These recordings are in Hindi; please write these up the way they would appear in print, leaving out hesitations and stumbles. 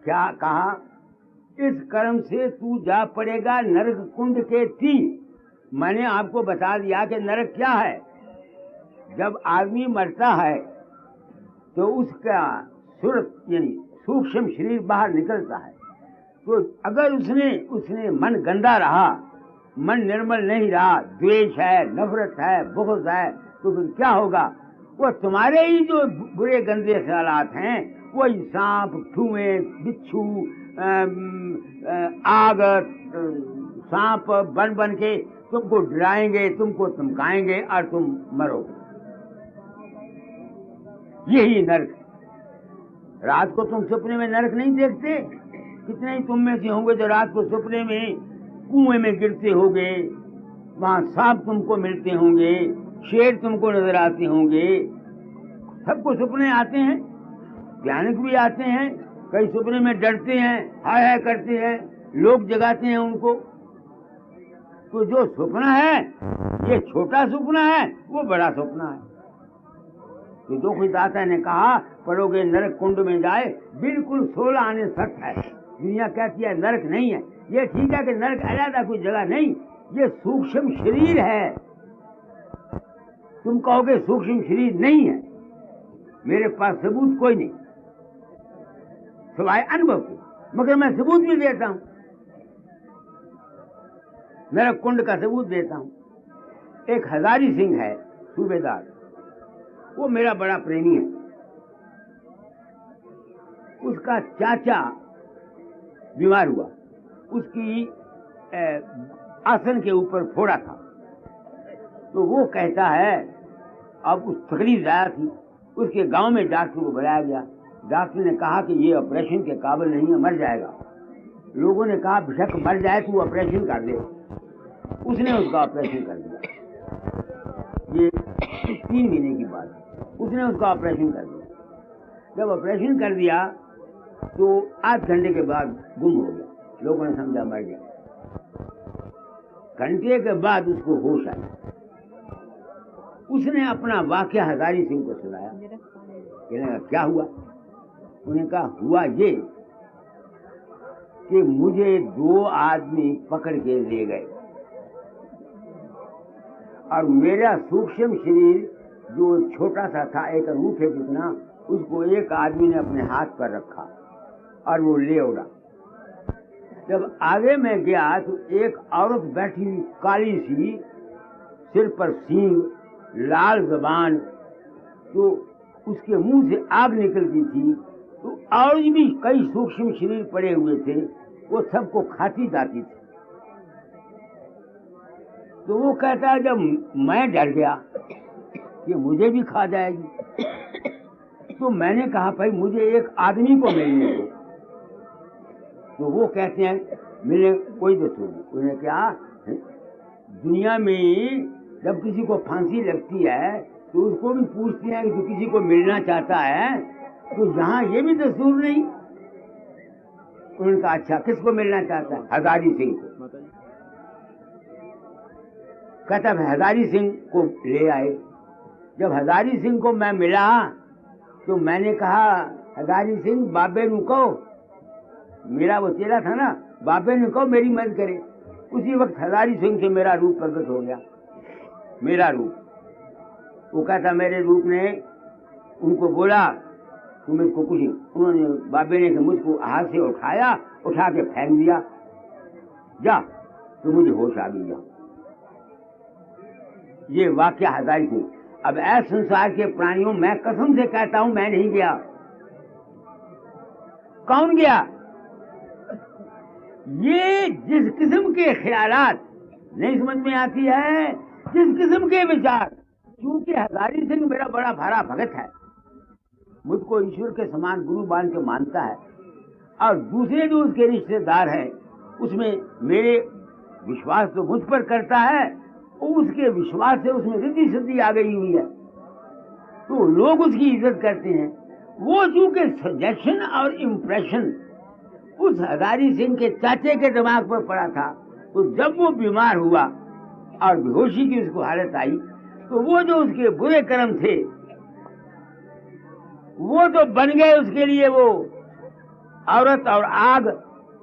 क्या कहा, इस कर्म से तू जा पड़ेगा नरक कुंड के तीर। मैंने आपको बता दिया कि नरक क्या है। जब आदमी मरता है तो उसका सूरत यानी सूक्ष्म शरीर बाहर निकलता है। तो अगर उसने मन गंदा रहा, मन निर्मल नहीं रहा, द्वेष है, नफरत है, बुग़्ज़ है, तो फिर क्या होगा? वो तुम्हारे ही जो बुरे गंदे ख्यालात हैं, वही सांप, ठूए, बिच्छू, आग, सांप बन के तुमको डराएंगे, तुमको धमकाएंगे और तुम मरोगे। यही नरक। रात को तुम सपने में नरक नहीं देखते? कितने ही तुम में से होंगे जो रात को सपने में कुएं में गिरते होंगे, वहां सांप तुमको मिलते होंगे, शेर तुमको नजर आते होंगे। सबको सपने आते हैं, भयानक भी आते हैं। कई सपने में डरते हैं, हाय हाय करते हैं, लोग जगाते हैं उनको। तो जो सपना है ये छोटा सपना है, वो बड़ा सपना है। तो दो कोई दाता ने कहा पढ़ोगे नरक कुंड में जाए, बिल्कुल 16 आने सख्त है। दुनिया कहती है नरक नहीं है। ये ठीक है कि नरक अलग कोई जगह नहीं, ये सूक्ष्म शरीर है। तुम कहोगे सूक्ष्म शरीर नहीं है, मेरे पास सबूत कोई नहीं सिवाय अनुभव के, मगर मैं सबूत भी देता हूं। नरक कुंड का सबूत देता हूं। एक हजारी सिंह है सूबेदार, वो मेरा बड़ा प्रेमी है। उसका चाचा बीमार हुआ, उसकी आसन के ऊपर फोड़ा था। तो वो कहता है, अब उस तकलीफ ज्यादा थी, उसके गांव में डॉक्टर को बुलाया गया। डॉक्टर ने कहा कि ये ऑपरेशन के काबिल नहीं है, मर जाएगा। लोगों ने कहा बेशक मर जाए तू ऑपरेशन कर दे। उसने उसका ऑपरेशन कर दिया। ये 3 महीने की बात है, उसने उसका ऑपरेशन कर दिया। जब ऑपरेशन कर दिया तो 8 घंटे के बाद गुम हो गया। लोगों ने समझा मर गया। घंटे के बाद उसको होश आया। उसने अपना वाकया हजारी सिंह को सुनाया। कहने क्या हुआ? उन्हें कहा हुआ ये कि मुझे 2 आदमी पकड़ के ले गए और मेरा सूक्ष्म शरीर जो छोटा सा था, एक अंगूठे जितना, उसको एक आदमी ने अपने हाथ पर रखा और वो ले उड़ा। जब आगे मैं गया तो एक औरत बैठी काली सी, सिर पर सींग, लाल जबान, तो उसके मुंह से आग निकलती थी। तो और भी कई सूक्ष्म शरीर पड़े हुए थे, वो सबको खाती जाती थी। तो वो कहता है जब मैं डर गया कि मुझे भी खा जाएगी, तो मैंने कहा भाई मुझे एक आदमी को मिलने दो। तो वो कहते हैं मिले कोई दस्तूर नहीं। उन्हें क्या, दुनिया में जब किसी को फांसी लगती है तो उसको भी पूछते हैं कि जो किसी को मिलना चाहता है, तो यहाँ ये भी दस्तूर नहीं। उनका अच्छा किसको मिलना चाहता है? हजारी सिंह को। कहता है हजारी सिंह को ले आए। जब हजारी सिंह को मैं मिला तो मैंने कहा हजारी सिंह बाबे नु कहो, मेरा वो चेला था ना, बाबे ने कहो मेरी मदद करे। उसी वक्त हजारी सिंह से मेरा रूप प्रकट हो गया, मेरा रूप। वो कहता मेरे रूप ने उनको बोला तुम इसको कुछ, उन्होंने बाबे ने मुझको हाथ से उठाया, उठा के फेंक दिया, जा तो मुझे होश आ गई। ये वाक्य हजारी सिंह। अब ऐसे संसार के प्राणियों, मैं कसम से कहता हूं मैं नहीं गया। कौन गया? ये जिस किस्म के ख्यालात नहीं समझ में आती है, जिस किस्म के विचार, क्योंकि हजारी सिंह मेरा बड़ा भरा भगत है, मुझको ईश्वर के समान गुरु मान के मानता है, और दूसरे जो उसके रिश्तेदार हैं उसमें मेरे विश्वास तो मुझ पर करता है, उसके विश्वास से उसमें रिद्धि सिद्धि आ गई हुई है, तो लोग उसकी इज्जत करते हैं। वो चूंकि सजेशन और इम्प्रेशन उस हजारी सिंह के चाचे के दिमाग पर पड़ा था, तो जब वो बीमार हुआ और बेहोशी की उसको हालत आई, तो वो जो उसके बुरे कर्म थे वो तो बन गए उसके लिए वो औरत और आग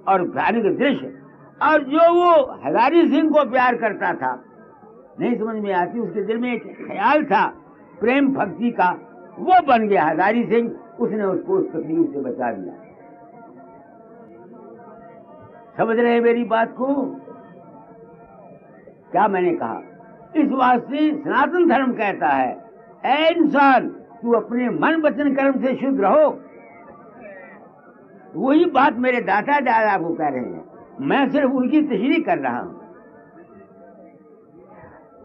और भयानक दृश्य, और जो वो हजारी सिंह को प्यार करता था, नहीं समझ में आती, उसके दिल में एक ख्याल था प्रेम भक्ति का, वो बन गया हजारी सिंह। उसने उसको उस तकलीफ से बचा दिया। समझ रहे मेरी बात को? क्या मैंने कहा? इस वास्ते सनातन धर्म कहता है, ऐ इंसान, तू अपने मन वचन कर्म से शुद्ध रहो। वही बात मेरे दाता दादा को कह रहे हैं, मैं सिर्फ उनकी तशरीह कर रहा हूं।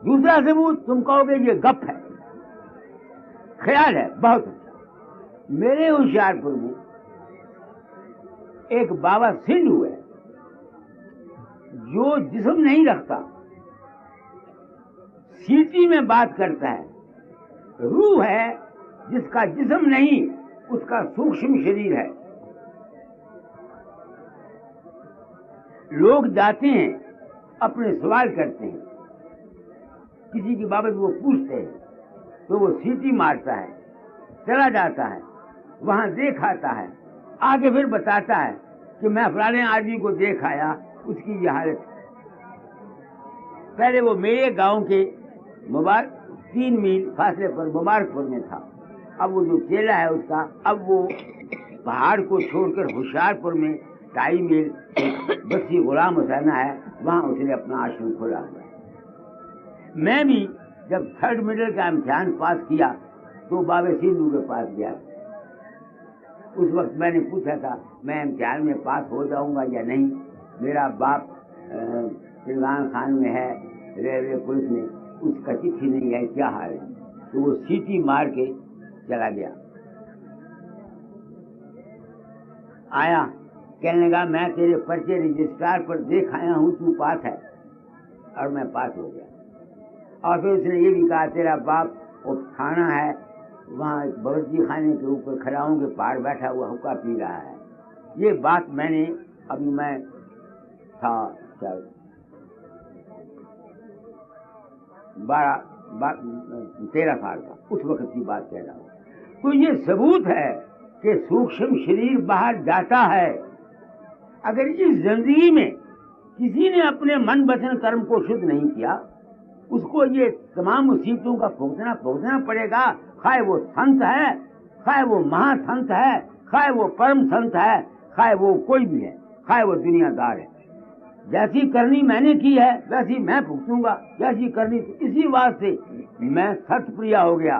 दूसरा सबूत तुम कहोगे ये गप है, ख्याल है, बहुत अच्छा। मेरे होशियारपुर में एक बाबा सिंधु है जो जिस्म नहीं रखता, सीटी में बात करता है। रूह है जिसका जिस्म नहीं, उसका सूक्ष्म शरीर है। लोग जाते हैं, अपने सवाल करते हैं, किसी की बाबत वो पूछते हैं, तो वो सीटी मारता है, चला जाता है, वहां देख आता है, आगे फिर बताता है कि मैं फलाने आदमी को देख आया, उसकी ये हालत। पहले वो मेरे गांव के 3 मील फासले पर मुबारकपुर में था। अब वो जो चेला है उसका, अब वो पहाड़ को छोड़कर होशियारपुर में 2.5 मील बस्ती गुलाम हुसैना है, वहां उसने अपना आश्रम खोला हुआ है। मैं भी जब 3rd मिडिल का इम्तिहान पास किया तो बाबा सिंधु के पास गया। उस वक्त मैंने पूछा था मैं इम्तिहान में पास हो जाऊंगा या नहीं। मेरा बाप इमरान खान में है, रेलवे पुलिस में, उसका चिट्ठी नहीं है, क्या हाल है? तो वो सीटी मार के चला गया। आया, कहने लगा मैं तेरे पर्चे रजिस्ट्रार पर देख आया हूं, तू पास है। और मैं पास हो गया। और फिर उसने ये भी कहा तेरा बाप वो थाना है, वहाँ बावर्ची खाने के ऊपर खड़ाओं के पार बैठा हुआ हुक्का पी रहा है। ये बात मैंने, अभी मैं था 13 साल का, उस वक्त की बात कह रहा हूँ। तो ये सबूत है कि सूक्ष्म शरीर बाहर जाता है। अगर इस जिंदगी में किसी ने अपने मन वचन कर्म को शुद्ध नहीं किया, उसको ये तमाम मुसीबतों का भुगतना पड़ेगा। खाए वो संत है, खाए वो महासंत है, खाए वो परम संत है, खाए वो कोई भी है, खाए वो दुनियादार है। जैसी करनी मैंने की है वैसी मैं भुगतूंगा, जैसी करनी। तो इसी वास्ते मैं सत्प्रिय हो गया।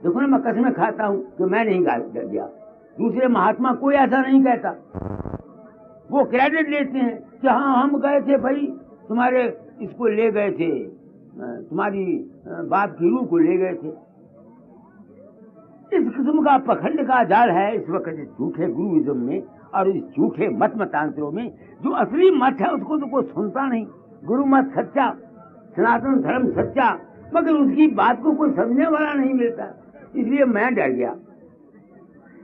देखो ना, मैं कसमें खाता हूं कि मैं नहीं गया। दूसरे महात्मा कोई ऐसा नहीं कहता, वो क्रेडिट लेते हैं कि हाँ हम गए थे भाई, तुम्हारे इसको ले गए थे, तुम्हारी बाप की रूह को ले गए थे। इस किस्म का पखंड का जाल है इस वक्त इस झूठे गुरुइज्म में और इस झूठे मत मतांतरों में। जो असली मत है उसको तो कोई सुनता नहीं। गुरु मत सच्चा, सनातन धर्म सच्चा, मगर उसकी बात को कोई समझने वाला नहीं मिलता। इसलिए मैं डर गया,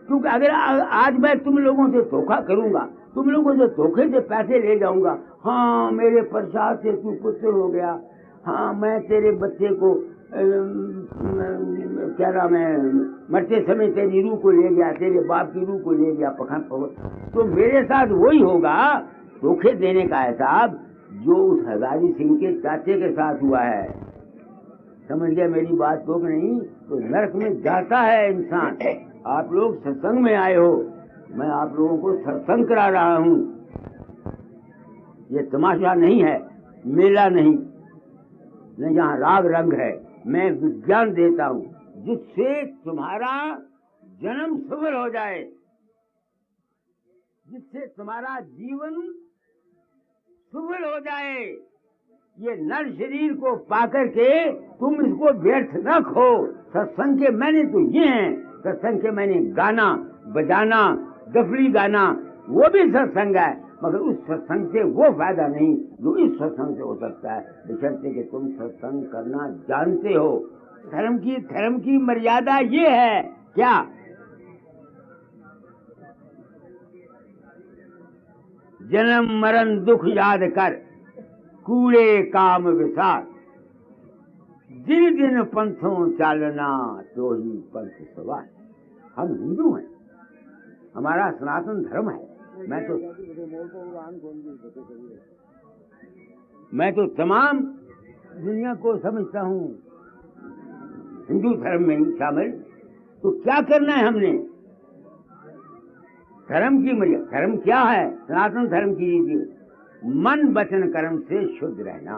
क्योंकि अगर आज मैं तुम लोगों से धोखा करूंगा, तुम लोगों से धोखे से पैसे ले जाऊंगा, हाँ मेरे प्रसाद से तू पुत्र हो गया, हाँ मैं तेरे बच्चे को क्या नाम है, मरते समय तेरी रूह को ले गया, तेरे बाप की रूह को ले गया पखंड, तो मेरे साथ वही होगा धोखे देने का हिसाब जो उस हजारी सिंह के चाचे के साथ हुआ है। समझ गया मेरी बात को कि नहीं? तो नरक में जाता है इंसान। आप लोग सत्संग में आए हो, मैं आप लोगों को सत्संग करा रहा हूं। ये तमाशा नहीं है, मेला नहीं, न जहाँ राग रंग है। मैं विज्ञान देता हूं जिससे तुम्हारा जन्म सफल हो जाए, जिससे तुम्हारा जीवन सफल हो जाए। ये नर शरीर को पाकर के तुम इसको व्यर्थ न खो। सत्संग के मैंने तो ये हैं, सत्संग के मैंने गाना बजाना, डफली गाना, वो भी सत्संग है, मगर उस सत्संग से वो फायदा नहीं जो इस सत्संग से हो सकता है, बशर्ते कि तुम सत्संग करना जानते हो। धर्म की मर्यादा ये है क्या? जन्म मरण दुख याद कर, कूड़े काम विसार, दिन दिन पंथों चालना तो ही पंथ सवार। हम हिंदू हैं, हमारा सनातन धर्म है। मैं तो तमाम दुनिया को समझता हूँ हिंदू धर्म में शामिल। तो क्या करना है हमने? धर्म की मर्यादा, धर्म क्या है? सनातन धर्म की रीति मन वचन कर्म से शुद्ध रहना।